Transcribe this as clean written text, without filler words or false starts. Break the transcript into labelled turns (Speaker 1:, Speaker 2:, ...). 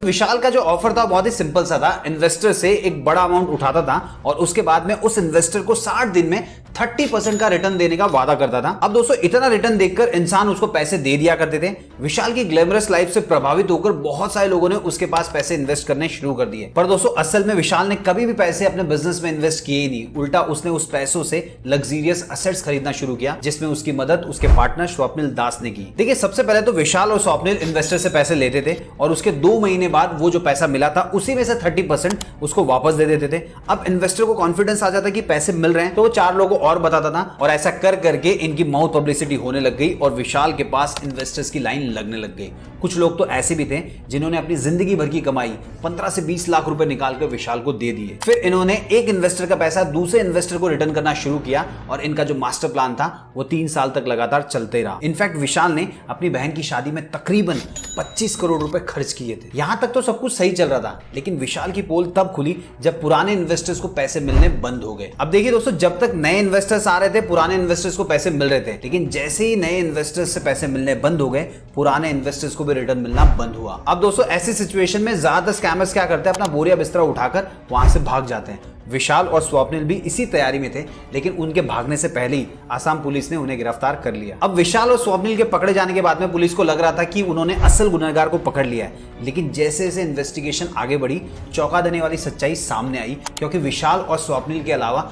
Speaker 1: विशाल का जो ऑफर था बहुत ही सिंपल सा था। इन्वेस्टर से एक बड़ा अमाउंट उठाता था और उसके बाद में उस इन्वेस्टर को 60 दिन में 30% का रिटर्न देने का वादा करता था। अब दोस्तों इतना रिटर्न देखकर इंसान उसको पैसे दे दिया करते थे। विशाल की ग्लैमरस लाइफ से प्रभावित होकर बहुत सारे लोगों ने उसके पास पैसे इन्वेस्ट करने शुरू कर दिए। पर दोस्तों असल में विशाल ने कभी भी पैसे अपने बिजनेस में इन्वेस्ट किए ही नहीं। उल्टा उसने उस पैसों से लग्जरियस असेट्स खरीदना शुरू किया, जिसमें उसकी मदद उसके पार्टनर स्वप्निल दास ने की। देखिए सबसे पहले तो विशाल और स्वप्निल इन्वेस्टर से पैसे लेते थे और उसके 2 महीने बाद वो जो पैसा मिला था उसी में से 30% उसको वापस दे देते थे। अब इन्वेस्टर को कॉन्फिडेंस आ जाता कि पैसे मिल रहे हैं तो वो 4 लोगों को और बताता था और ऐसा कर करके इनकी माउथ पब्लिसिटी होने लग गई और विशाल के पास इन्वेस्टर्स की लाइन लगने लग गई। कुछ लोग तो ऐसे भी थे जिन्होंने अपनी जिंदगी भर की कमाई 15 से 20 लाख रुपए निकालकर विशाल को दे दिए। फिर इन्होंने एक इन्वेस्टर का पैसा दूसरे इन्वेस्टर को रिटर्न करना शुरू किया और इनका जो मास्टर प्लान था वो 3 साल तक लगातार चलते रहा। इनफैक्ट विशाल ने अपनी बहन की शादी में तकरीबन 25 करोड़ रुपए खर्च किए थे। यहां तक तो सब कुछ सही चल रहा था, लेकिन विशाल की पोल तब खुली जब पुराने इन्वेस्टर्स को पैसे मिलने बंद हो गए। अब देखिए दोस्तों, जब तक नए इन्वेस्टर्स आ रहे थे पुराने इन्वेस्टर्स को पैसे मिल रहे थे, लेकिन जैसे ही नए इन्वेस्टर्स से पैसे मिलने बंद हो गए पुराने इन्वेस्टर्स को भी रिटर्न मिलना बंद हुआ। अब दोस्तों ऐसी सिचुएशन में ज्यादातर स्कैमर्स क्या करते हैं, अपना बोरिया बिस्तरा उठाकर वहां से भाग जाते हैं। विशाल और स्वप्निल भी इसी तैयारी में थे, लेकिन उनके भागने से पहले ही आसाम पुलिस ने उन्हें गिरफ्तार कर लिया। अब विशाल और स्वप्निल के पकड़े जाने के बाद में पुलिस को लग रहा था कि उन्होंने असल गुनहगार को पकड़ लिया है, लेकिन जैसे जैसे इन्वेस्टिगेशन आगे बढ़ी चौंका देने वाली सच्चाई सामने आई, क्योंकि विशाल और स्वप्निल के अलावा